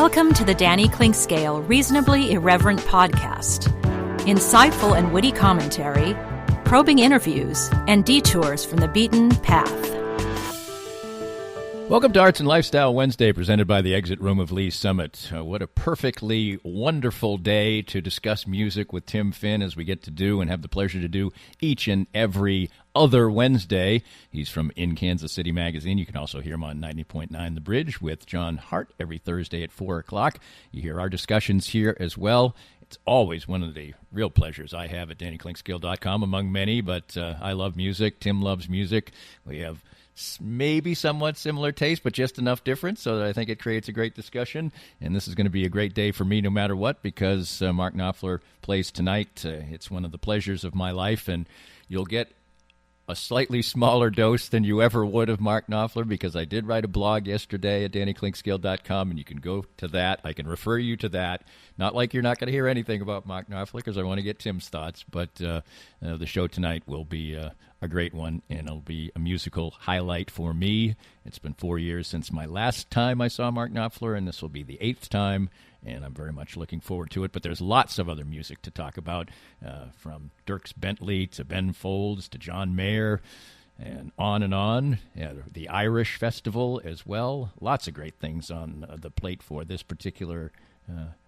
Welcome to the Danny Clinkscale Reasonably Irreverent podcast. Insightful and witty commentary, probing interviews, and detours from the beaten path. Welcome to Arts and Lifestyle Wednesday, presented by the Exit Room of Lee Summit. What a perfectly wonderful day to discuss music with Tim Finn, as we get to do and have the pleasure to do each and every other Wednesday. He's from In Kansas City Magazine. You can also hear him on 90.9 The Bridge with John Hart every Thursday at 4 o'clock. You hear our discussions here as well. It's always one of the real pleasures I have at DannyClinkscale.com, among many, but I love music. Tim loves music. We have maybe somewhat similar taste, but just enough difference so that I think it creates a great discussion. And this is going to be a great day for me no matter what, because Mark Knopfler plays tonight. It's one of the pleasures of my life, and you'll get a slightly smaller dose than you ever would of Mark Knopfler, because I did write a blog yesterday at DannyClinkscale.com, and you can go to that. I can refer you to that. Not like you're not going to hear anything about Mark Knopfler, because I want to get Tim's thoughts, but the show tonight will be a great one, and it'll be a musical highlight for me. It's been 4 years since my last time I saw Mark Knopfler, and this will be the 8th time, and I'm very much looking forward to it. But there's lots of other music to talk about, from Dierks Bentley to Ben Folds to John Mayer, and on. The Irish Festival as well. Lots of great things on the plate for this particular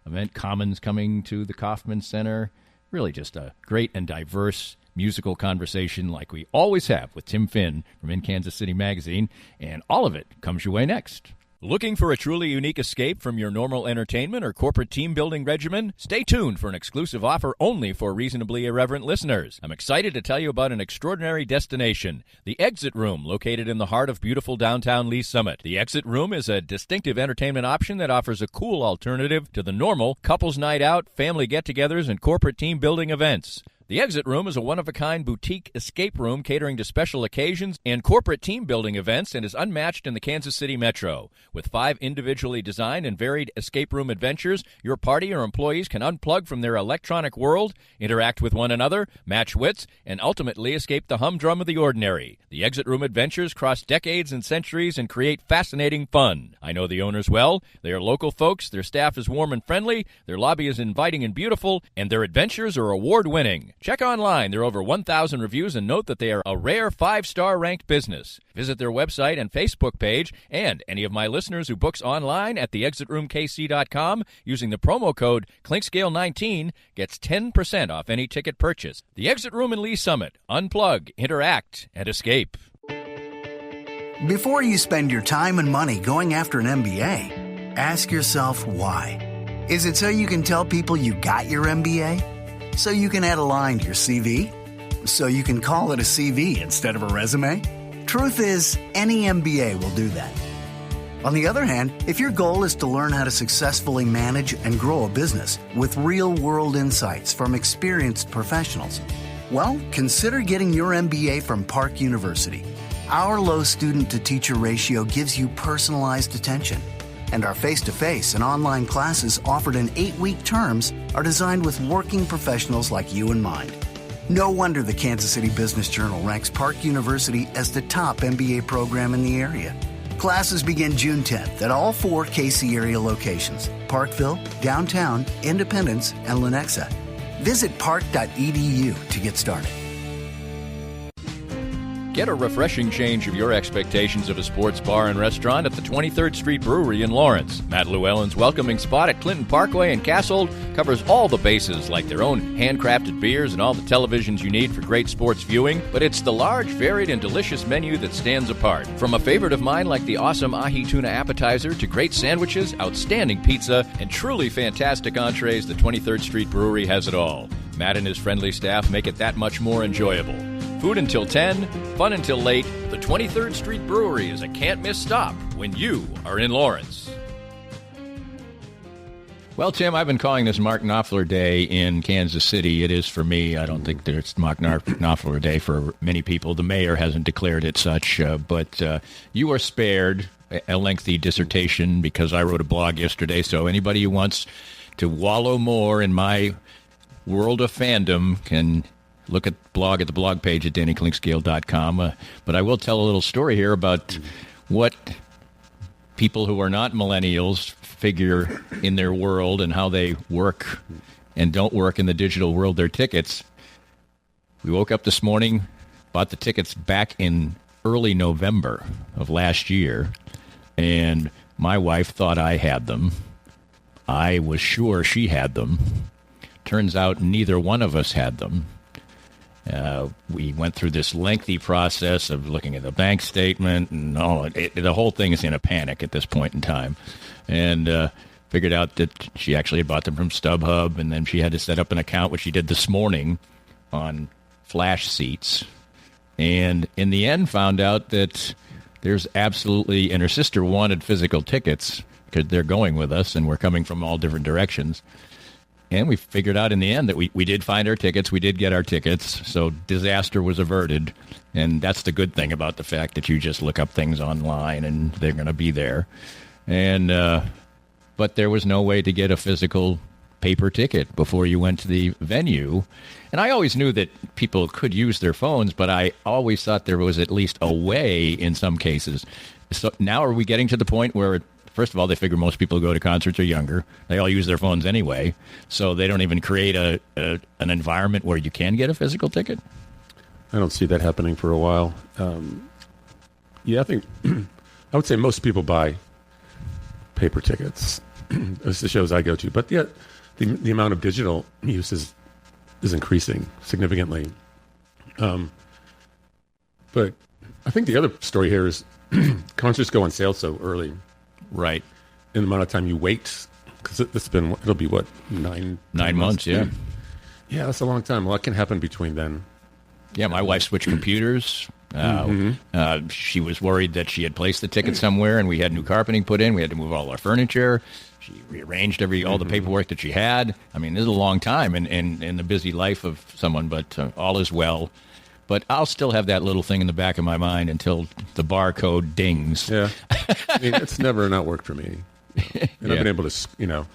event. Commons coming to the Kauffman Center. Really just a great and diverse musical conversation like we always have with Tim Finn from In Kansas City Magazine, and all of it comes your way next. Looking for a truly unique escape from your normal entertainment or corporate team-building regimen? Stay tuned for an exclusive offer only for Reasonably Irreverent listeners. I'm excited to tell you about an extraordinary destination, the Exit Room, located in the heart of beautiful downtown Lee Summit. The Exit Room is a distinctive entertainment option that offers a cool alternative to the normal couples night out, family get-togethers, and corporate team-building events. The Exit Room is a one-of-a-kind boutique escape room catering to special occasions and corporate team-building events, and is unmatched in the Kansas City metro. With 5 individually designed and varied escape room adventures, your party or employees can unplug from their electronic world, interact with one another, match wits, and ultimately escape the humdrum of the ordinary. The Exit Room adventures cross decades and centuries and create fascinating fun. I know the owners well. They are local folks, their staff is warm and friendly, their lobby is inviting and beautiful, and their adventures are award-winning. Check online. There are over 1,000 reviews, and note that they are a rare 5-star ranked business. Visit their website and Facebook page, and any of my listeners who books online at theexitroomkc.com using the promo code Clinkscale19 gets 10% off any ticket purchase. The Exit Room in Lee Summit. Unplug, interact, and escape. Before you spend your time and money going after an MBA, ask yourself why. Is it so you can tell people you got your MBA? So you can add a line to your CV? So you can call it a CV instead of a resume? Truth is, any MBA will do that. On the other hand, if your goal is to learn how to successfully manage and grow a business with real-world insights from experienced professionals, well, consider getting your MBA from Park University. Our low student-to-teacher ratio gives you personalized attention, and our face-to-face and online classes offered in 8-week terms are designed with working professionals like you in mind. No wonder the Kansas City Business Journal ranks Park University as the top MBA program in the area. Classes begin June 10th at all 4 KC area locations: Parkville, Downtown, Independence, and Lenexa. Visit park.edu to get started. Get a refreshing change of your expectations of a sports bar and restaurant at the 23rd Street Brewery in Lawrence. Matt Llewellyn's welcoming spot at Clinton Parkway and Castle covers all the bases, like their own handcrafted beers and all the televisions you need for great sports viewing, but it's the large, varied, and delicious menu that stands apart. From a favorite of mine like the awesome ahi tuna appetizer to great sandwiches, outstanding pizza, and truly fantastic entrees, the 23rd Street Brewery has it all. Matt and his friendly staff make it that much more enjoyable. Food until 10, fun until late. The 23rd Street Brewery is a can't-miss stop when you are in Lawrence. Well, Tim, I've been calling this Mark Knopfler Day in Kansas City. It is for me. I don't think there's Mark Knopfler Day for many people. The mayor hasn't declared it such, but you are spared a lengthy dissertation because I wrote a blog yesterday, so anybody who wants to wallow more in my world of fandom can look at the blog page at DannyClinkscale.com. But I will tell a little story here about what people who are not millennials figure in their world and how they work and don't work in the digital world, their tickets. We woke up this morning, bought the tickets back in early November of last year, and my wife thought I had them. I was sure she had them. Turns out neither one of us had them. We went through this lengthy process of looking at the bank statement, and the whole thing is in a panic at this point in time. And figured out that she actually had bought them from StubHub, and then she had to set up an account, which she did this morning, on Flash Seats. And in the end, found out that there's absolutely, and her sister wanted physical tickets because they're going with us, and we're coming from all different directions. And we figured out in the end that we did find our tickets. We did get our tickets. So disaster was averted. And that's the good thing about the fact that you just look up things online and they're going to be there. And but there was no way to get a physical paper ticket before you went to the venue. And I always knew that people could use their phones, but I always thought there was at least a way in some cases. So now are we getting to the point where, first of all, they figure most people who go to concerts are younger. They all use their phones anyway, so they don't even create an environment where you can get a physical ticket? I don't see that happening for a while. I think I would say most people buy paper tickets. It's the shows I go to, but yet the amount of digital use is increasing significantly. But I think the other story here is concerts go on sale so early. Right. In the amount of time you wait, because it'll be what, 9 months, yeah. Yeah, that's a long time. A lot can happen between then. Yeah, my wife switched computers. She was worried that she had placed the ticket somewhere, and we had new carpeting put in. We had to move all our furniture. She rearranged all the paperwork that she had. I mean, this is a long time in the busy life of someone, but all is well. But I'll still have that little thing in the back of my mind until the barcode dings. Yeah. I mean, it's never not worked for me. And I've been able to,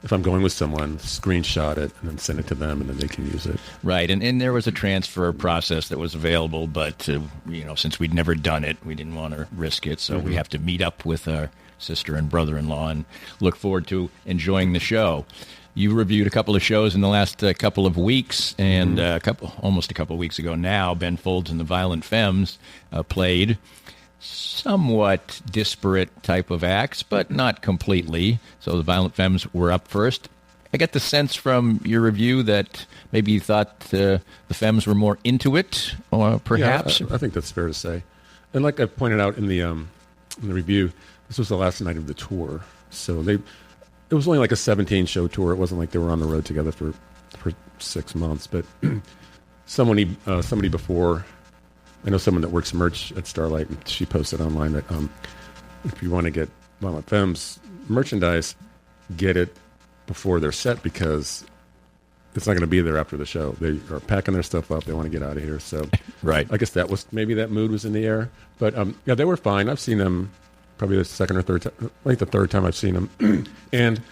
if I'm going with someone, screenshot it and then send it to them, and then they can use it. Right. And there was a transfer process that was available, but, since we'd never done it, we didn't want to risk it. So we have to meet up with our sister and brother-in-law and look forward to enjoying the show. You reviewed a couple of shows in the last couple of weeks, and almost a couple of weeks ago now, Ben Folds and the Violent Femmes played somewhat disparate type of acts, but not completely. So the Violent Femmes were up first. I get the sense from your review that maybe you thought the Femmes were more into it, or perhaps. Yeah, I think that's fair to say. And like I pointed out in the review, this was the last night of the tour, so it was only like a 17-show tour. It wasn't like they were on the road together for 6 months. But somebody before, I know someone that works merch at Starlight, and she posted online that if you want to get Violent Femmes merchandise, get it before their set, because it's not going to be there after the show. They are packing their stuff up. They want to get out of here. So right. I guess maybe that mood was in the air. But they were fine. I've seen them probably the second or third time. I think the third time I've seen them. And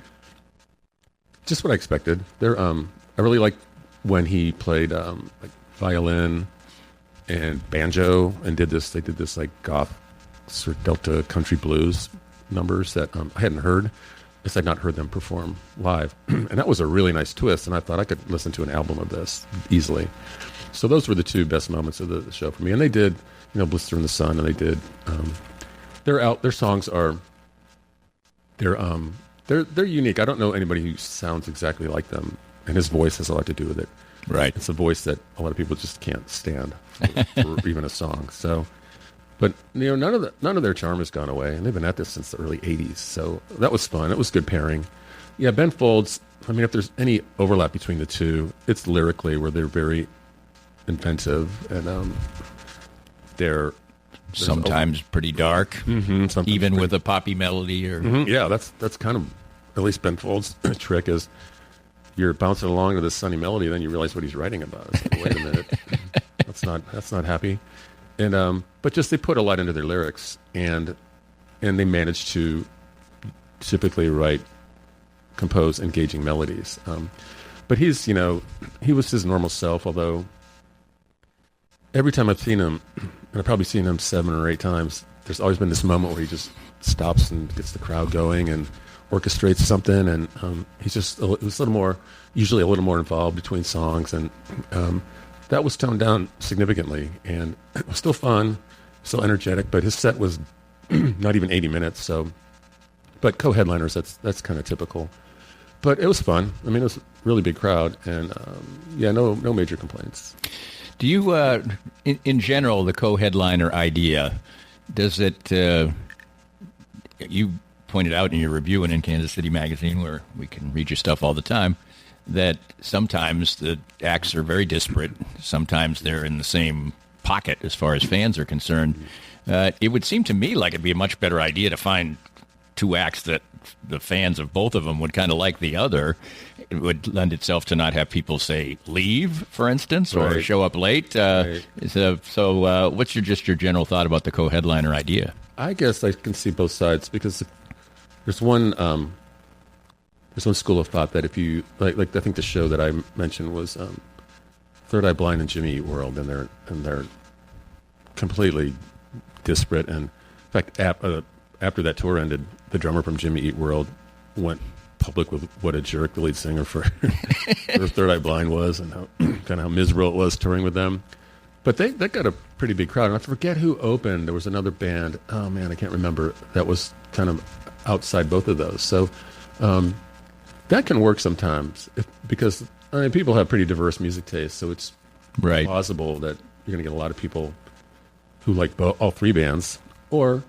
just what I expected. I really liked when he played like violin and banjo, and they did this like goth sort of Delta country blues numbers that I hadn't heard. I had not heard them perform live. And that was a really nice twist, and I thought I could listen to an album of this easily. So those were the two best moments of the show for me. And they did, Blister in the Sun, and they did their songs are they're unique. I don't know anybody who sounds exactly like them, and his voice has a lot to do with it. Right. It's a voice that a lot of people just can't stand for even a song. So, but none of their charm has gone away, and they've been at this since the early '80s. So that was fun. It was good pairing. Yeah, Ben Folds. I mean, if there's any overlap between the two, it's lyrically where they're very inventive, and they're sometimes pretty dark, even with a poppy melody. Or yeah, that's kind of at least Ben Folds' trick is you're bouncing along to this sunny melody, then you realize what he's writing about. It's like, wait a minute, that's not happy. And but just they put a lot into their lyrics, and they managed to typically compose engaging melodies. But he was his normal self, although every time I've seen him, and I've probably seen him 7 or 8 times, there's always been this moment where he just stops and gets the crowd going and orchestrates something, and he's just it was usually a little more involved between songs, and that was toned down significantly, and it was still fun, still energetic, but his set was not even 80 minutes. So, but co-headliners, that's kind of typical. But it was fun. I mean, it was a really big crowd, and no major complaints. Do you, in general, the co-headliner idea, does it? You pointed out in your review and in Kansas City Magazine, where we can read your stuff all the time, that sometimes the acts are very disparate. Sometimes they're in the same pocket as far as fans are concerned. It would seem to me like it'd be a much better idea to find two acts that the fans of both of them would kind of like the other. It would lend itself to not have people say leave, for instance, or Right. show up late. Right. So what's your general thought about the co-headliner idea? I guess I can see both sides, because there's one school of thought that if you like I think the show that I mentioned was Third Eye Blind and Jimmy Eat World, and they're completely disparate. And in fact, after that tour ended, the drummer from Jimmy Eat World went public with what a jerk the lead singer for Third Eye Blind was, and how miserable it was touring with them. But they got a pretty big crowd, and I forget who opened. There was another band. Oh man, I can't remember. That was kind of outside both of those. So that can work sometimes, because people have pretty diverse music tastes. So it's Right. possible that you're going to get a lot of people who like all three bands, or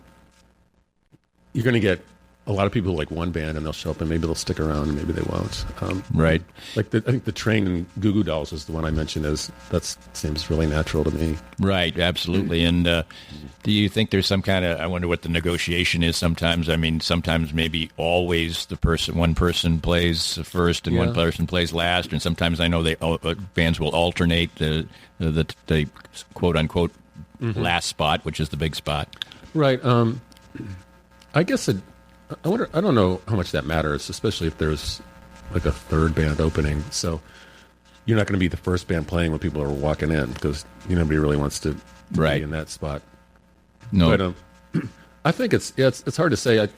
you're going to get a lot of people who like one band, and they'll show up and maybe they'll stick around and maybe they won't. Right. Like I think the Train and Goo Goo Dolls is the one I mentioned. That seems really natural to me. Right, absolutely. And do you think there's some kind of, I wonder what the negotiation is sometimes. I mean, sometimes maybe always one person plays first and one person plays last, and sometimes I know bands will alternate the quote unquote last spot, which is the big spot. Right. I guess I wonder. I don't know how much that matters, especially if there's like a third band opening. So you're not going to be the first band playing when people are walking in, because nobody really wants to be in that spot. No, but I think it's hard to say. I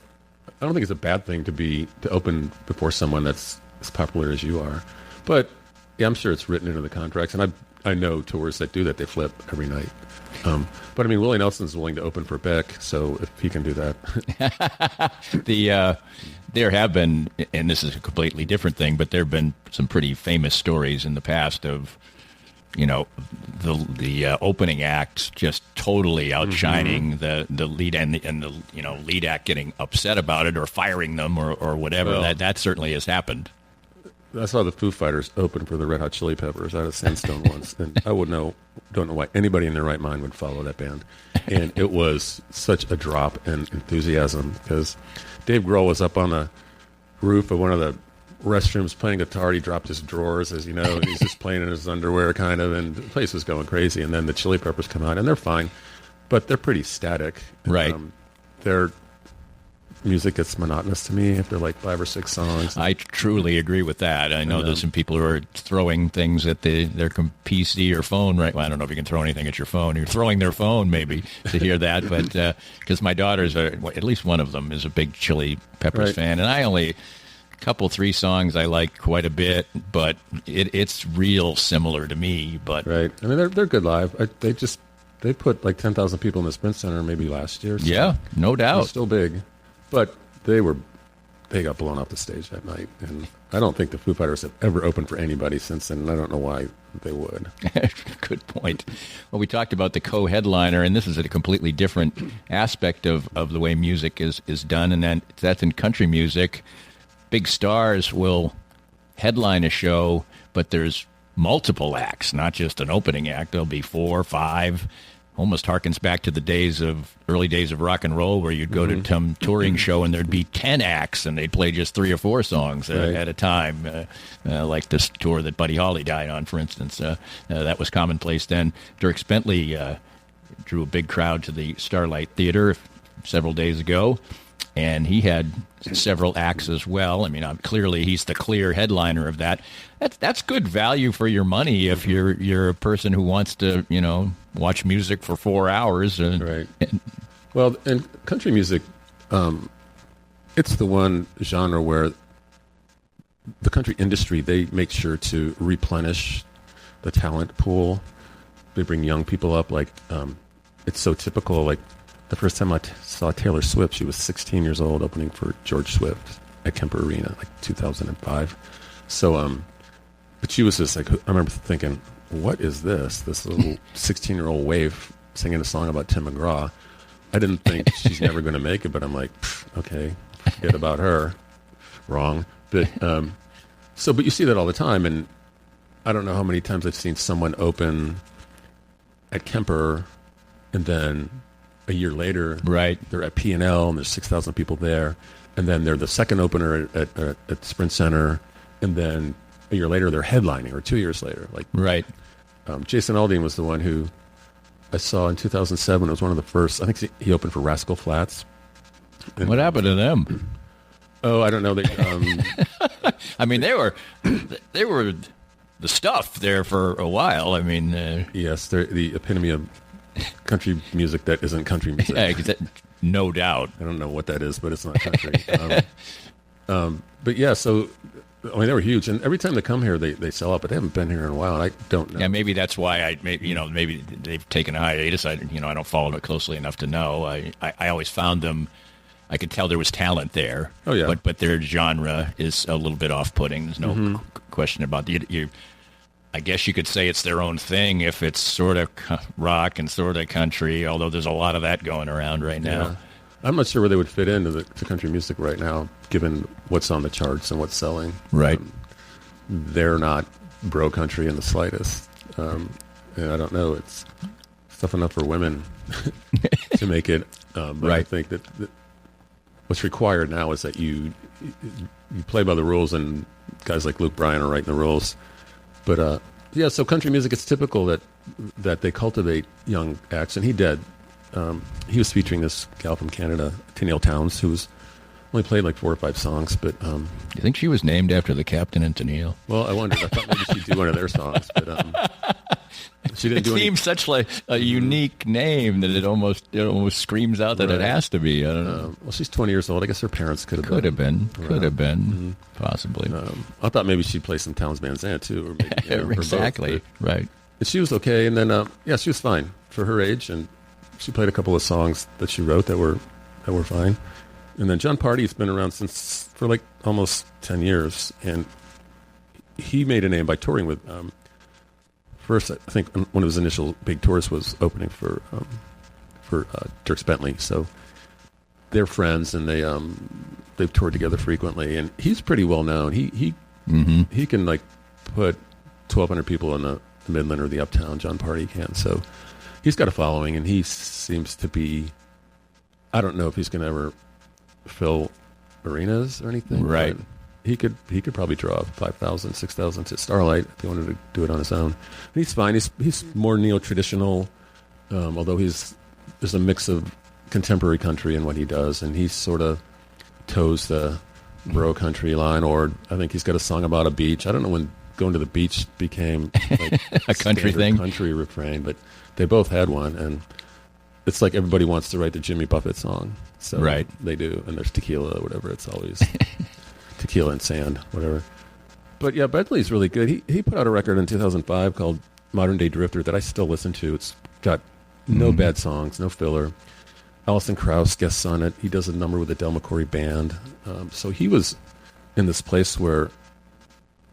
don't think it's a bad thing to open before someone that's as popular as you are. But yeah, I'm sure it's written into the contracts, and I know tours that do that. They flip every night. But I mean, Willie Nelson's willing to open for Beck, so if he can do that. There have been, and this is a completely different thing, but there have been some pretty famous stories in the past of, the opening act just totally outshining the lead, and the lead act getting upset about it or firing them or whatever. Well, that certainly has happened. I saw the Foo Fighters open for the Red Hot Chili Peppers out of Sandstone once, and I don't know why anybody in their right mind would follow that band. And it was such a drop in enthusiasm, because Dave Grohl was up on the roof of one of the restrooms playing guitar. He dropped his drawers, as you know, and he's just playing in his underwear, kind of, and the place was going crazy. And then the Chili Peppers come out, and they're fine, but they're pretty static. Right. Their music gets monotonous to me after like 5 or 6 songs. I truly agree with that. I know there's some people who are throwing things at their PC or phone. Right? Well, I don't know if you can throw anything at your phone. You're throwing their phone maybe to hear that, but because my daughters at least one of them is a big Chili Peppers fan, and I only couple 3 songs I like quite a bit, but it's real similar to me. But right, I mean they're good live. They put like 10,000 people in the Sprint Center maybe last year. So yeah, no doubt, they're still big, but they got blown off the stage that night, and I don't think the Foo Fighters have ever opened for anybody since then, and I don't know why they would. Good point. Well, we talked about the co-headliner, and this is a completely different aspect of the way music is done, and that's in country music. Big stars will headline a show, but there's multiple acts, not just an opening act. There'll be 4 or 5. Almost harkens back to the early days of rock and roll, where you'd go to some touring show and there'd be 10 acts, and they'd play just 3 or 4 songs at a time, like this tour that Buddy Holly died on, for instance. That was commonplace then. Dierks Bentley drew a big crowd to the Starlight Theater several days ago, and he had several acts as well. I mean, clearly he's the clear headliner of that. That's good value for your money if you're a person who wants to, watch music for 4 hours. Right. Well, in country music, it's the one genre where the country industry, they make sure to replenish the talent pool. They bring young people up. Like, it's so typical. Like, the first time I saw Taylor Swift, she was 16 years old, opening for George Swift at Kemper Arena, like 2005. So, but she was just like, I remember thinking, what is this? This little 16-year-old waif singing a song about Tim McGraw. I didn't think she's never going to make it, but I'm like, okay, forget about her. Wrong. But but you see that all the time, and I don't know how many times I've seen someone open at Kemper, and then a year later, right, they're at P&L, and there's 6,000 people there, and then they're the second opener at Sprint Center, and then a year later they're headlining, or 2 years later. Like, right. Jason Aldean was the one who I saw in 2007. It was one of the first. I think he opened for Rascal Flatts. And what happened to them? Oh, I don't know. They, I mean, they were the stuff there for a while. I mean, yes, they're the epitome of country music that isn't country music. Yeah, no doubt. I don't know what that is, but it's not country. But yeah, so I mean, they were huge, and every time they come here, they sell out. But they haven't been here in a while, and I don't know. Yeah, maybe that's why maybe they've taken a hiatus. I don't follow it closely enough to know. I always found them. I could tell there was talent there. Oh yeah, but their genre is a little bit off-putting. There's no question about it. I guess you could say it's their own thing if it's sort of rock and sort of country. Although there's a lot of that going around right now. Yeah. I'm not sure where they would fit into to country music right now, given what's on the charts and what's selling. Right. They're not bro country in the slightest. And I don't know. It's tough enough for women to make it. But right. I think that what's required now is that you play by the rules, and guys like Luke Bryan are writing the rules. But yeah, so country music, it's typical that they cultivate young acts, and he did. He was featuring this gal from Canada, Tennille Townes, who was only played like 4 or 5 songs. But you think she was named after the captain in Tennille? Well, I wondered. I thought maybe she'd do one of their songs, but she didn't. It seems such like a unique name that it almost screams out that it has to be. I don't know. Well, she's 20 years old. I guess her parents could have been, possibly. I thought maybe she'd play some Townes Van Zandt too, or maybe exactly, or both, right. And she was okay, and then she was fine for her age, and she played a couple of songs that she wrote that were fine. And then John Party's been around for like almost 10 years, and he made a name by touring with. First, I think one of his initial big tours was opening for Dierks Bentley. So they're friends, and they've toured together frequently. And he's pretty well known. He can like put 1,200 people in the Midland or the Uptown. John Party can. So he's got a following, and he seems to be. I don't know if he's going to ever fill arenas or anything. Right. He could probably draw 5,000, 6,000 to Starlight if he wanted to do it on his own. And he's fine. He's more neo-traditional, although there's a mix of contemporary country in what he does, and he sort of toes the bro country line. Or I think he's got a song about a beach. I don't know when going to the beach became like a country thing, country refrain, but they both had one, and it's like everybody wants to write the Jimmy Buffett song, so right. They do. And there's tequila or whatever. It's always. Tequila and sand, whatever. But yeah, Bentley's really good. He put out a record in 2005 called Modern Day Drifter that I still listen to. It's got no bad songs, no filler. Alison Krauss guests on it. He does a number with the Del McCoury Band. So he was in this place where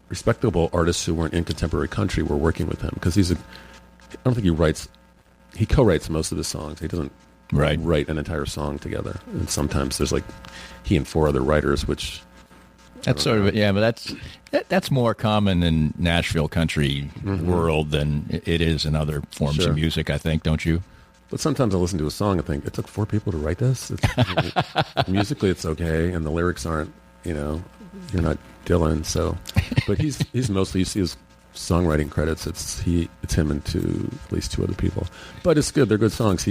respectable artists who weren't in contemporary country were working with him, because I don't think he co-writes most of his songs. He doesn't write an entire song together. And sometimes there's like he and 4 other writers, which... That's sort of but that's more common in Nashville country world than it is in other forms of music, I think, don't you? But sometimes I listen to a song and think, it took 4 people to write this? Musically it's okay, and the lyrics aren't, you're not Dylan, so... But he's mostly, you see his songwriting credits, it's him and at least 2 other people. But it's good, they're good songs.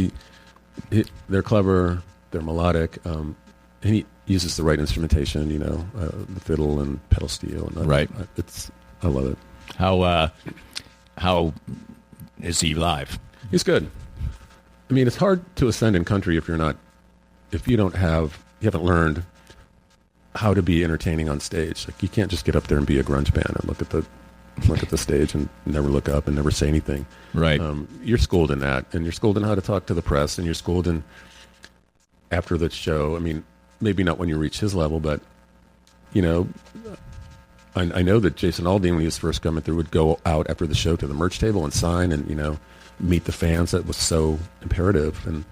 They're clever, they're melodic, and he uses the right instrumentation, the fiddle and pedal steel. And right. I love it. How is he live? He's good. I mean, it's hard to ascend in country if you haven't learned how to be entertaining on stage. Like, you can't just get up there and be a grunge band and look at the stage and never look up and never say anything. Right. You're schooled in that, and you're schooled in how to talk to the press, and you're schooled in after the show. I mean, maybe not when you reach his level, but you know, I know that Jason Aldean, when he was first coming through, would go out after the show to the merch table and sign and, you know, meet the fans. That was so imperative. And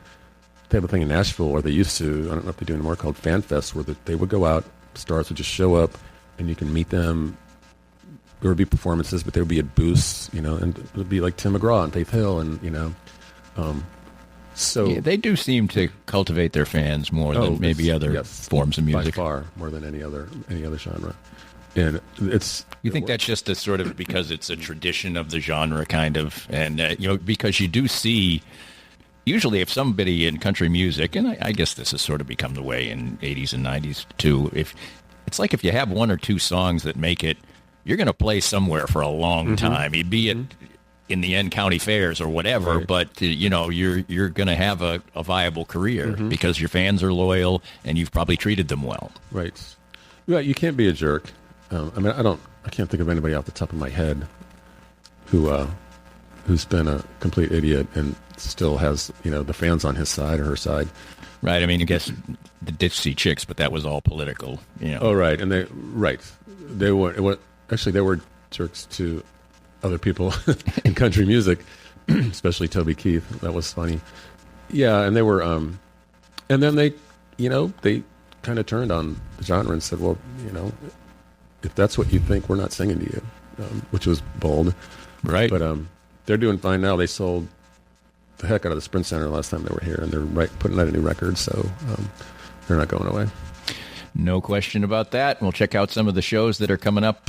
they have a thing in Nashville, or they used to, I don't know if they do anymore, called Fan Fest, where they would go out, stars would just show up, and you can meet them. There would be performances, but there would be at booths, you know, and it would be like Tim McGraw and Faith Hill, and, you know. So yeah, they do seem to cultivate their fans more than maybe other forms of music. By far, more than any other genre. And it's... You think that's just a sort of because it's a tradition of the genre, kind of, and, you know, because you do see... Usually if somebody in country music, and I guess this has sort of become the way in 80s and 90s too, it's like if you have one or two songs that make it, you're going to play somewhere for a long time. Be it in the end county fairs or whatever, right. But you know, you're going to have a viable career because your fans are loyal and you've probably treated them well. Right. Yeah, you can't be a jerk. I mean, I can't think of anybody off the top of my head who's been a complete idiot and still has, you know, the fans on his side or her side. Right. I mean, I guess the Dixie Chicks, but that was all political. You know. Oh, right. And they were jerks to other people in country music, especially Toby Keith. That was funny. Yeah, and they were, and then they kind of turned on the genre and said, well, you know, if that's what you think, we're not singing to you, which was bold. Right. But they're doing fine now. They sold the heck out of the Sprint Center last time they were here, and they're putting out a new record, so they're not going away. No question about that. We'll check out some of the shows that are coming up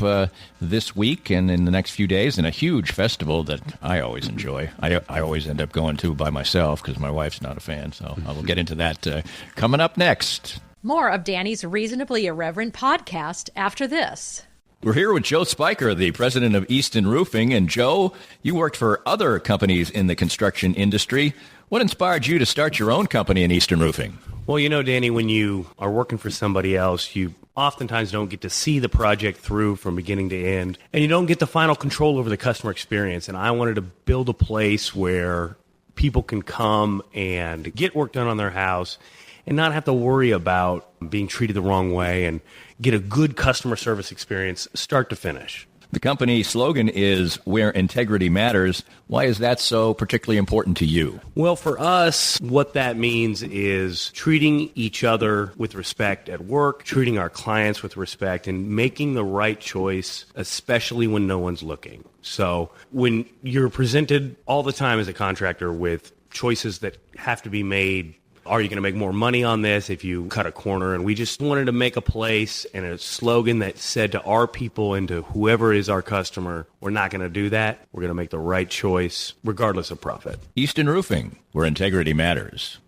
this week and in the next few days, and a huge festival that I always enjoy. I always end up going to by myself because my wife's not a fan, so I will get into that coming up next. More of Danny's Reasonably Irreverent podcast after this. We're here with Joe Spiker, the president of Easton Roofing. And Joe, you worked for other companies in the construction industry. What inspired you to start your own company in Easton Roofing? Well, you know, Danny, when you are working for somebody else, you oftentimes don't get to see the project through from beginning to end, and you don't get the final control over the customer experience. And I wanted to build a place where people can come and get work done on their house and not have to worry about being treated the wrong way and get a good customer service experience start to finish. The company slogan is Where Integrity Matters. Why is that so particularly important to you? Well, for us, what that means is treating each other with respect at work, treating our clients with respect, and making the right choice, especially when no one's looking. So when you're presented all the time as a contractor with choices that have to be made, are you going to make more money on this if you cut a corner? And we just wanted to make a place and a slogan that said to our people and to whoever is our customer, we're not going to do that. We're going to make the right choice, regardless of profit. Easton Roofing, where integrity matters.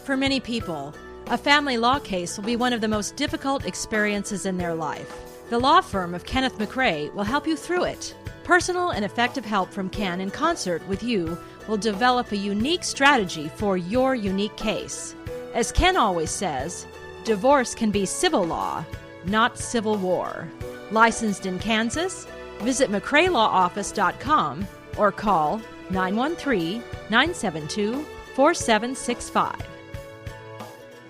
For many people, a family law case will be one of the most difficult experiences in their life. The law firm of Kenneth McRae will help you through it. Personal and effective help from Ken in concert with you will develop a unique strategy for your unique case. As Ken always says, divorce can be civil law, not civil war. Licensed in Kansas? Visit McRaeLawOffice.com or call 913-972-4765.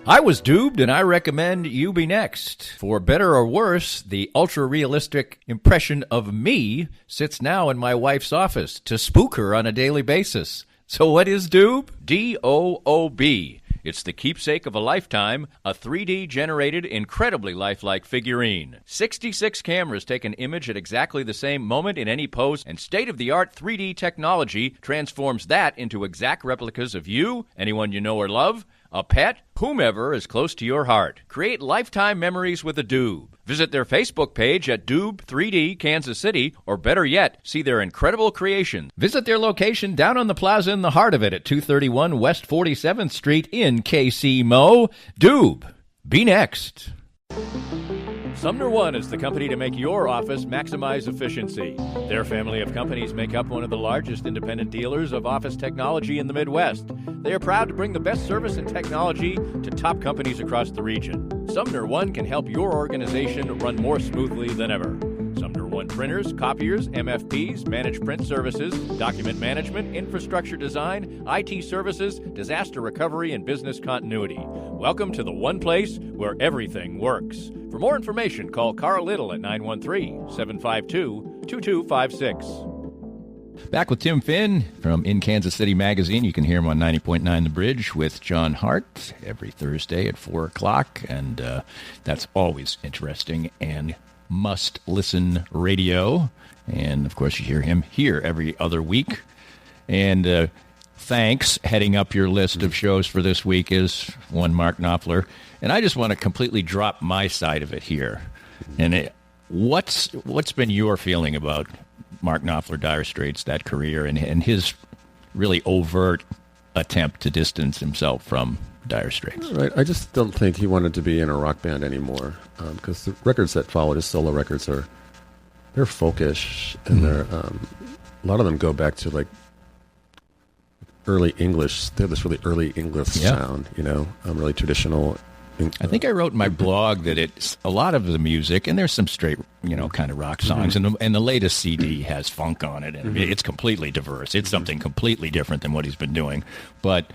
I was duped, and I recommend you be next. For better or worse, the ultra-realistic impression of me sits now in my wife's office to spook her on a daily basis. So what is Doob? D-O-O-B. It's the keepsake of a lifetime, a 3D-generated, incredibly lifelike figurine. 66 cameras take an image at exactly the same moment in any pose, and state-of-the-art 3D technology transforms that into exact replicas of you, anyone you know or love, a pet, whomever is close to your heart. Create lifetime memories with a Doob. Visit their Facebook page at Doob 3D Kansas City, or better yet, see their incredible creations. Visit their location down on the plaza in the heart of it at 231 West 47th Street in KC Mo. Doob, be next. Sumner One is the company to make your office maximize efficiency. Their family of companies make up one of the largest independent dealers of office technology in the Midwest. They are proud to bring the best service and technology to top companies across the region. Sumner One can help your organization run more smoothly than ever. Sumner One printers, copiers, MFPs, managed print services, document management, infrastructure design, IT services, disaster recovery, and business continuity. Welcome to the one place where everything works. For more information, call Carl Little at 913-752-2256. Back with Tim Finn from In Kansas City Magazine. You can hear him on 90.9 The Bridge with John Hart every Thursday at 4 o'clock. And that's always interesting and must-listen radio. And, of course, you hear him here every other week. And thanks. Heading up your list of shows for this week is one Mark Knopfler. And I just want to completely drop my side of it here. And what's been your feeling about Mark Knopfler, Dire Straits, that career, and his really overt attempt to distance himself from Dire Straits? Right. I just don't think he wanted to be in a rock band anymore, because the records that followed, his solo records, they're folkish, and they're a lot of them go back to like early English. They have this really early English sound, really traditional. I think I wrote in my blog that it's a lot of the music, and there's some straight, kind of rock songs, and the latest CD has funk on it, and it's completely diverse. It's something completely different than what he's been doing, but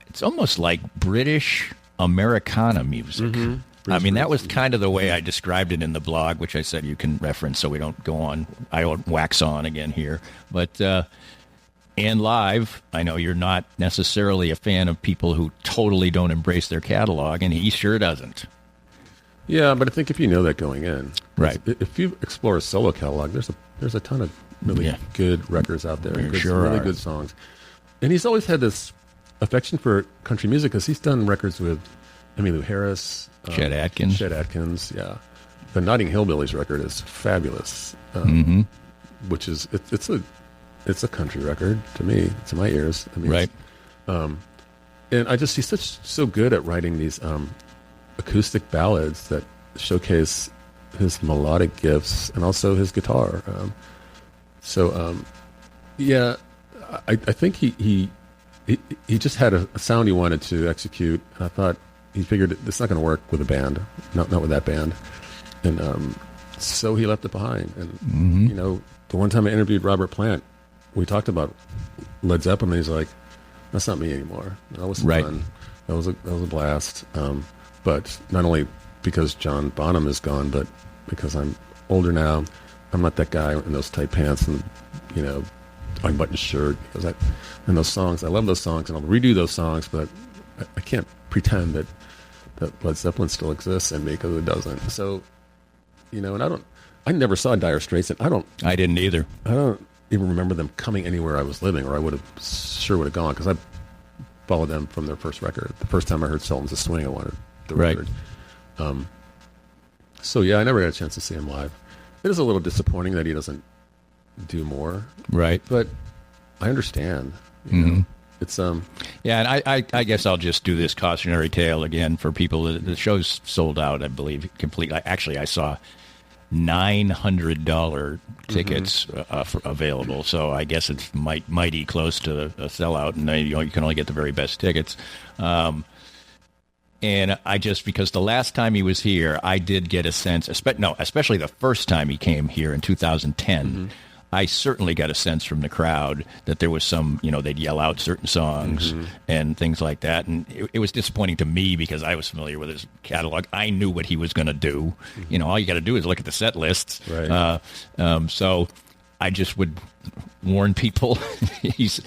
it's almost like British Americana music. I mean, that was kind of the way I described it in the blog, which I said you can reference so we don't go on. I won't wax on again here, but and live, I know you're not necessarily a fan of people who totally don't embrace their catalog, and he sure doesn't. Yeah, but I think if you know that going in, right? If you explore a solo catalog, there's a ton of really good records out there, really good songs, and he's always had this affection for country music because he's done records with Emmylou Harris, Chet Atkins, yeah. The Notting Hillbillies record is fabulous, which is it's a country record to me, to my ears. I mean, right. And he's so good at writing these acoustic ballads that showcase his melodic gifts and also his guitar. I think he just had a sound he wanted to execute. And I thought he figured it's not going to work with a band, not with that band, and so he left it behind. And the one time I interviewed Robert Plant, we talked about Led Zeppelin, and he's like, "That's not me anymore." That was fun. That was a blast. But not only because John Bonham is gone, but because I'm older now. I'm not that guy in those tight pants and unbuttoned shirt. And those songs, I love those songs, and I'll redo those songs. But I can't pretend that Led Zeppelin still exists in me because it doesn't. So, and I never saw Dire Straits, and I didn't either. I don't even remember them coming anywhere I was living, or I would have gone, because I followed them from their first record. The first time I heard Sultans of Swing, I wanted the record. I never got a chance to see him live. It is a little disappointing that he doesn't do more, right? But I understand. It's and I guess I'll just do this cautionary tale again for people. The show's sold out, I believe, completely. Actually, I saw $900 tickets available, so I guess it's mighty close to a sellout, and you can only get the very best tickets. And I just, because the last time he was here, I did get a sense, especially the first time he came here in 2010, I certainly got a sense from the crowd that there was some, they'd yell out certain songs and things like that. And it was disappointing to me because I was familiar with his catalog. I knew what he was going to do. All you got to do is look at the set lists. Right. So I just would warn people, he's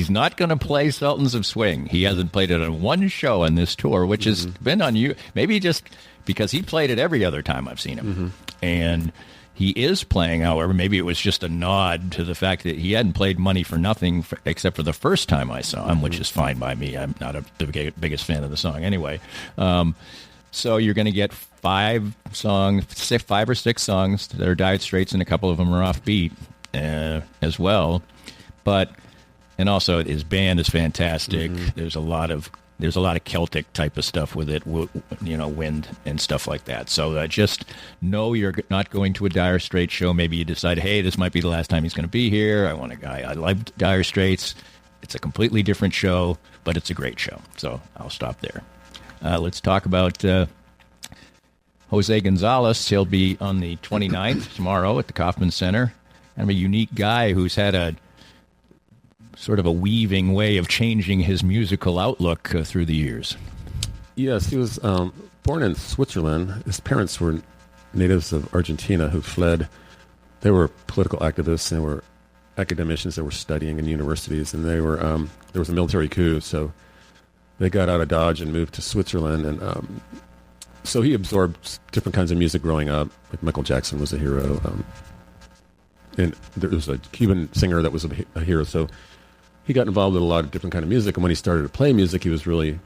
not going to play Sultans of Swing. He hasn't played it on one show on this tour, which has been on you. Maybe just because he played it every other time I've seen him. And he is playing, however, maybe it was just a nod to the fact that he hadn't played Money for Nothing except for the first time I saw him, which is fine by me. I'm not the biggest fan of the song anyway. So you're going to get 5 or 6 songs that are Dire Straits, and a couple of them are offbeat as well. And also his band is fantastic. There's a lot of Celtic type of stuff with it, wind and stuff like that. So just know you're not going to a Dire Straits show. Maybe you decide, hey, this might be the last time he's going to be here. I love Dire Straits. It's a completely different show, but it's a great show. So I'll stop there. Let's talk about Jose Gonzalez, he'll be on the 29th tomorrow at the Kauffman Center. Kind of a unique guy who's had a sort of a weaving way of changing his musical outlook through the years. Yes, he was born in Switzerland. His parents were natives of Argentina who fled. They were political activists and were academicians that were studying in universities, and they were there was a military coup, so they got out of Dodge and moved to Switzerland, and so he absorbed different kinds of music growing up. Like Michael Jackson was a hero, and there was a Cuban singer that was a hero, so he got involved with a lot of different kind of music, and when he started to play music, he was really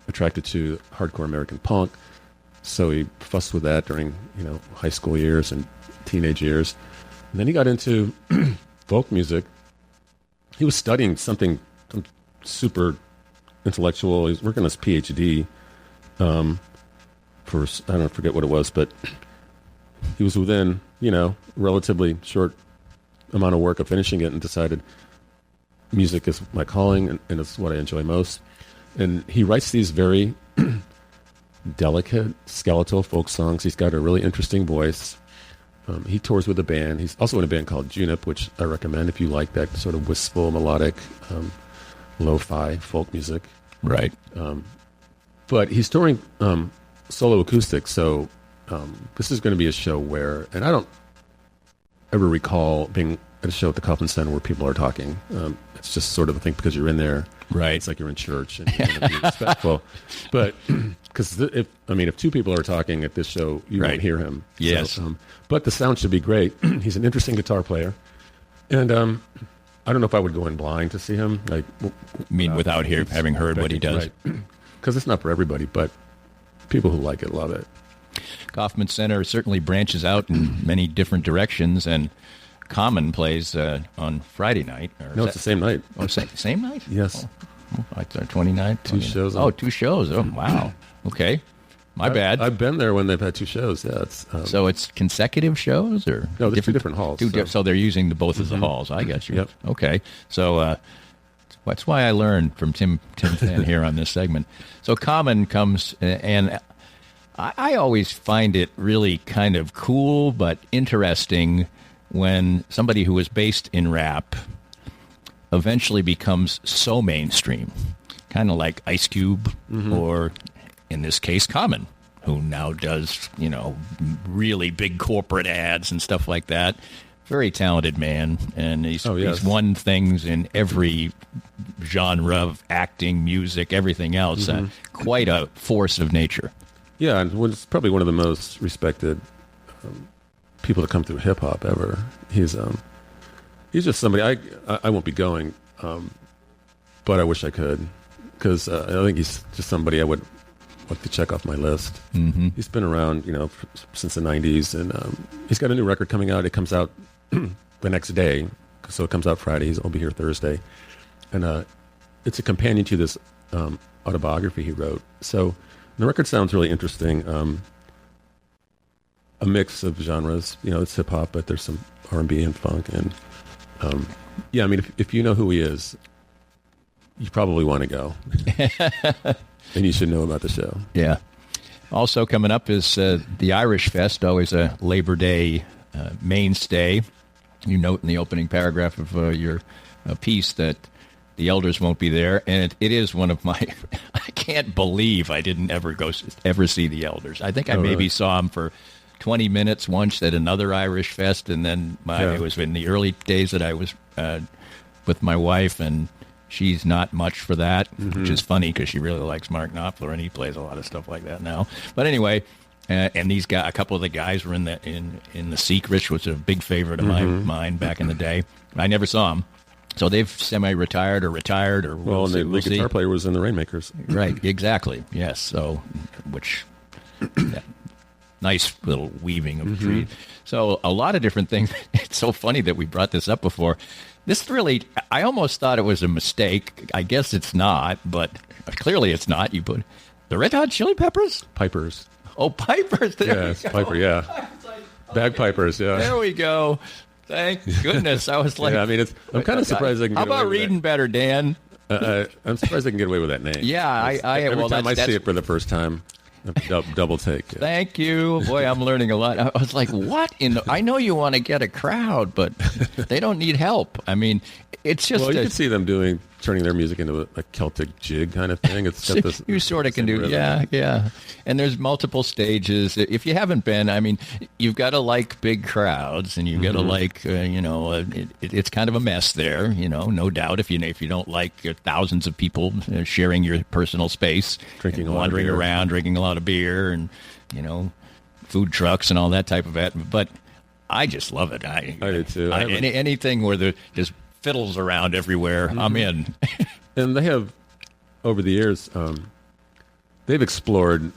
attracted to hardcore American punk, so he fussed with that during high school years and teenage years. And then he got into folk music. He was studying some super intellectual. He was working on his PhD for, I don't forget what it was, but he was within, relatively short amount of work of finishing it and decided music is my calling and it's what I enjoy most. And he writes these very delicate, skeletal folk songs. He's got a really interesting voice. He tours with a band. He's also in a band called Junip, which I recommend if you like that sort of wistful, melodic, lo-fi folk music. Right. But he's touring solo acoustic, so this is going to be a show where, and I don't ever recall being at a show at the Kauffman Center where people are talking. It's just sort of a thing because you're in there. Right. It's like you're in church and you're going to be respectful. But because if two people are talking at this show, you won't hear him. Yes. So, but the sound should be great. He's an interesting guitar player, and I don't know if I would go in blind to see him. Like, without having heard what he does, because it's not for everybody, but people who like it love it. Kauffman Center certainly branches out in many different directions, and Common plays on Friday night. No, it's the same night. Oh, same night? Yes. Oh, 29? Two shows. Oh, 2 shows. Oh, wow. Okay. My bad. I've been there when they've had 2 shows. Yeah. So it's consecutive shows? Or no, there's 2 different halls. So they're using both of the halls. I got you. Yep. Okay. So that's why I learned from Tim Finn here on this segment. So Common comes, and I always find it really kind of cool but interesting when somebody who is based in rap eventually becomes so mainstream, kind of like Ice Cube or, in this case, Common, who now does, really big corporate ads and stuff like that. Very talented man, and he's won things in every genre of acting, music, everything else. Quite a force of nature. Yeah, and it's probably one of the most respected people to come through hip hop ever. He's just somebody I won't be going, but I wish I could, because I think he's just somebody I would like to check off my list. He's been around, since the '90s, and he's got a new record coming out. It comes out the next day, so it comes out Friday. I'll be here Thursday, and it's a companion to this autobiography he wrote. So the record sounds really interesting. A mix of genres, it's hip hop, but there's some R&B and funk, and if you know who he is, you probably want to go, and you should know about the show. Yeah. Also coming up is the Irish Fest, always a Labor Day mainstay. You note in the opening paragraph of your piece that the Elders won't be there, and it is one of my. I can't believe I didn't ever see the Elders. I think I maybe saw them for 20 minutes once at another Irish Fest, and then it was in the early days that I was with my wife, and she's not much for that, which is funny because she really likes Mark Knopfler, and he plays a lot of stuff like that now. But anyway, and these guys, a couple of the guys were in the Secrets, which was a big favorite of mine back in the day. I never saw them. So they've semi-retired or retired, or well, the lead guitar player was in the Rainmakers, right? Exactly. Yes. So, nice little weaving of trees. So a lot of different things. It's so funny that we brought this up before. This really, I almost thought it was a mistake. I guess it's not, but clearly it's not. You put the Red Hot Chili Peppers? Pipers. Oh, Pipers. There it's Piper, yeah. Bagpipers, yeah. There we go. Thank goodness. I was like... Yeah, I'm kind of surprised I can get away with that. How about reading better, Dan? I'm surprised I can get away with that name. Yeah, every time I see it for the first time, Double take. Yeah. Thank you. Boy, I'm learning a lot. I was like, what? I know you want to get a crowd, but they don't need help. I mean, it's just... Well, you can see them turning their music into a Celtic jig kind of thing. It's got this, you sort of can do, rhythm. yeah. And there's multiple stages. If you haven't been, I mean, you've got to like big crowds, and you've got to like, it's kind of a mess there, no doubt. If you don't like thousands of people sharing your personal space, drinking, wandering around, drinking a lot of beer, and food trucks and all that type of it. But I just love it. I do too. Anything where there's fiddles around everywhere, I'm in. And they have, over the years, they've explored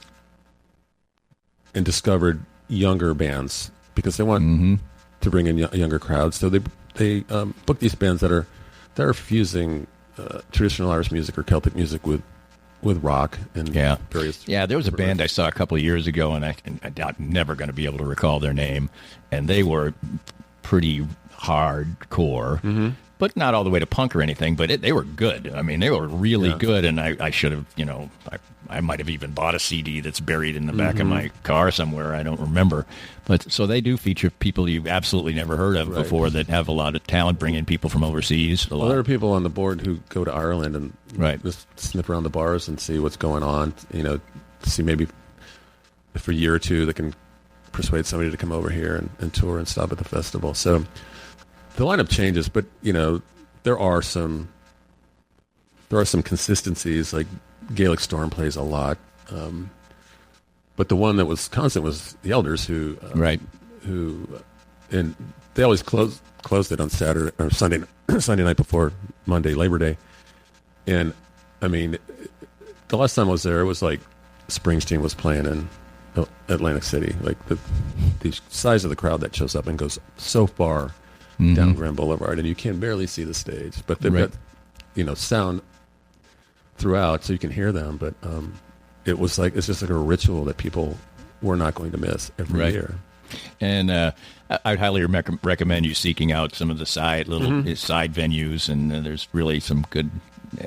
and discovered younger bands because they want to bring in younger crowds. So they book these bands that are fusing traditional Irish music or Celtic music with rock and various. Yeah, there was a band I saw a couple of years ago, and I'm never going to be able to recall their name, and they were pretty hardcore. But not all the way to punk or anything, but they were good. I mean, they were really good, and I should have, I might have even bought a CD that's buried in the back of my car somewhere. I don't remember. But so they do feature people you've absolutely never heard of before that have a lot of talent, bring in people from overseas. Well, there are people on the board who go to Ireland and just sniff around the bars and see what's going on, see maybe for a year or two they can persuade somebody to come over here and tour and stop at the festival. So the lineup changes, but there are some consistencies. Like Gaelic Storm plays a lot, but the one that was constant was the Elders, who and they always closed it on Saturday or Sunday night before Monday, Labor Day. And I mean, the last time I was there, it was like Springsteen was playing in Atlantic City. Like the size of the crowd that shows up and goes so far down Grand Boulevard, and you can barely see the stage, but they've got sound throughout, so you can hear them. But it's just like a ritual that people were not going to miss every year. And I'd highly recommend you seeking out some of the side venues, and there's really some good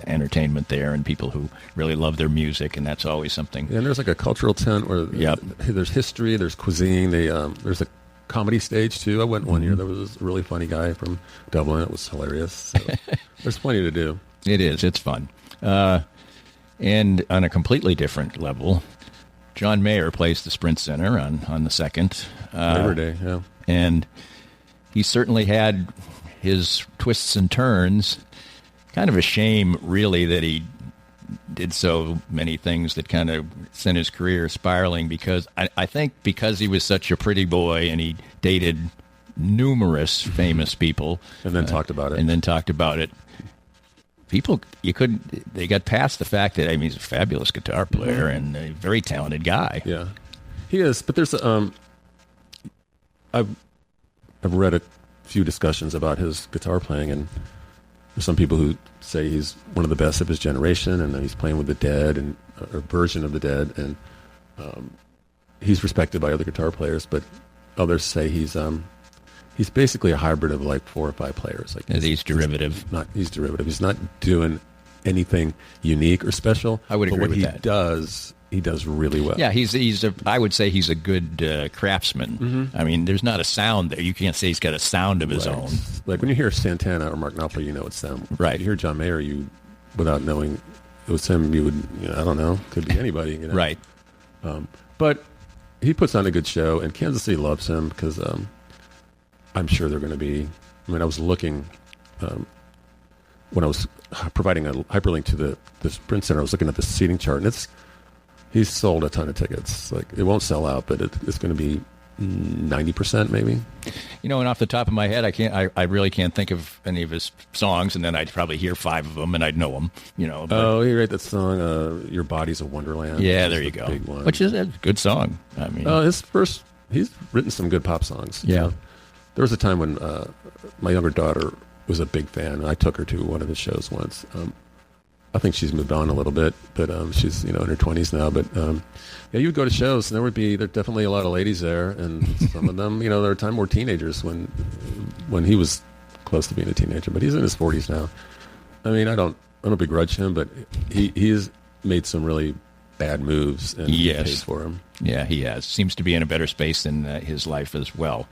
entertainment there, and people who really love their music, and that's always something. And there's like a cultural tent where there's history, there's cuisine, there's a comedy stage too. I went one year. There was this really funny guy from Dublin. It was hilarious. So there's plenty to do. It is. It's fun. And on a completely different level, John Mayer plays the Sprint Center on the 2nd. Labor Day, yeah. And he certainly had his twists and turns. Kind of a shame, really, that he did so many things that kind of sent his career spiraling, because I think because he was such a pretty boy and he dated numerous famous people. And then talked about it. People, they got past the fact that, he's a fabulous guitar player and a very talented guy. Yeah, he is. But there's, I've read a few discussions about his guitar playing, and there's some people who say he's one of the best of his generation, and he's playing with the Dead and a version of the Dead, and he's respected by other guitar players. But others say he's basically a hybrid of like 4 or 5 players. Like he's derivative. He's derivative. He's not doing anything unique or special. I would agree with that. He does really well. Yeah, I would say he's a good craftsman. I mean, there's not a sound there. You can't say he's got a sound of his own. Like when you hear Santana or Mark Knopfler, you know it's them. Right. You hear John Mayer, without knowing it was him, you would, I don't know, could be anybody. Right. But he puts on a good show, and Kansas City loves him because I'm sure they're going to be. I was looking when I was providing a hyperlink to the Sprint Center. I was looking at the seating chart, and he's sold a ton of tickets. Like it won't sell out, but it's going to be 90% maybe. And off the top of my head, I really can't think of any of his songs, and then I'd probably hear 5 of them and I'd know them. He wrote that song, "Your Body's a Wonderland." Yeah, there you go. Big one. Which is a good song. He's written some good pop songs. Yeah. There was a time when my younger daughter was a big fan, and I took her to one of his shows once. I think she's moved on a little bit, but she's in her 20s now. But you would go to shows, and there definitely a lot of ladies there, and some of them, there were time were teenagers when he was close to being a teenager, but he's in his 40s now. I don't begrudge him, but he has made some really bad moves and pays for them. Yeah, he has. Seems to be in a better space in his life as well.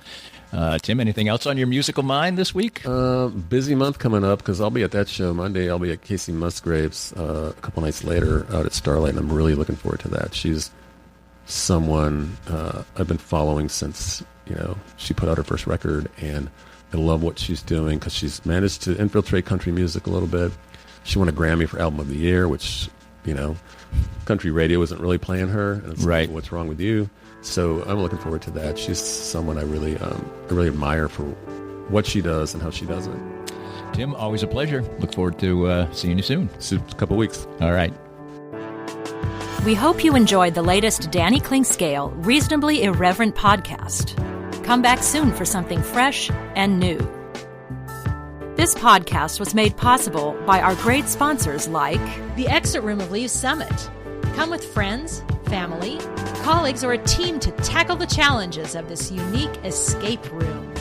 Tim, anything else on your musical mind this week? Busy month coming up because I'll be at that show Monday. I'll be at Casey Musgrave's a couple nights later out at Starlight, and I'm really looking forward to that. She's someone I've been following since she put out her first record, and I love what she's doing because she's managed to infiltrate country music a little bit. She won a Grammy for Album of the Year, which country radio isn't really playing her. And it's right. What's wrong with you? So I'm looking forward to that. She's someone I really admire for what she does and how she does it. Tim, always a pleasure. Look forward to seeing you soon. See you in a couple weeks. All right. We hope you enjoyed the latest Danny Klingscale Reasonably Irreverent podcast. Come back soon for something fresh and new. This podcast was made possible by our great sponsors like the Exit Room of Lee's Summit. Come with friends, family, colleagues, or a team to tackle the challenges of this unique escape room.